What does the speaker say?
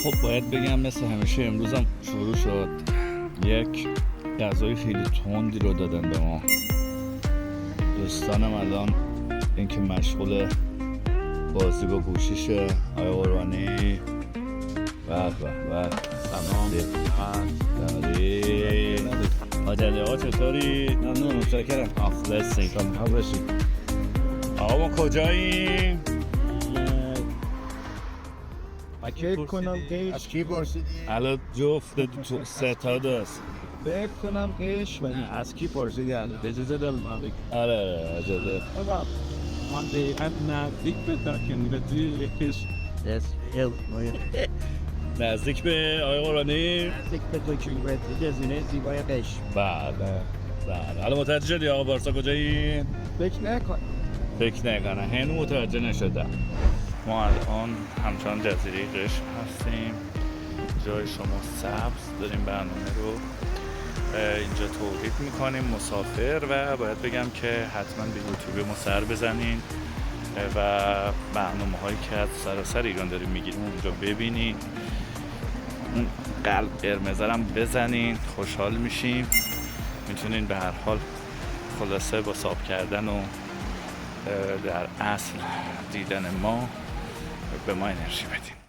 خب باید بگم مثل همیشه امروزم شروع شد. یک غذای خیلی تندی رو دادن به ما. دوستانم الان اینکه مشغول بازی با گوشیشه. آقای قربانی و سلام عادلی ها چطوری؟ ممنون متشکرم. مخلصی آقا ما کجاییم؟ فکر کنم که از کی پرسیدی؟ الان جفت ستاد است. فکر کنم که از کی پرسیدی؟ اجازه دارم مالک. آره اجازه. من به نزدیک به داکن یکیش نزدیک به آقای قربانی؟ نزدیک به داکن گزینه زیبای قش. بله الان متوجه شدی آقا بارسا کجایی؟ فکر نکنه هنو متوجه نشدم. ما الان همچنان جزیره قشم هستیم، جای شما سبز داریم. برنامه رو اینجا تولید میکنیم مسافر و باید بگم که حتما به یوتیوب ما سر بزنین و برنامه هایی که از سراسر ایران داریم میگیریم اونجا ببینین، اون قلب قرمز هم بزنین، خوشحال میشیم. میتونین به هر حال خلاصه با ساب کردن و در اصل دیدن ما به ما انرژی بدین.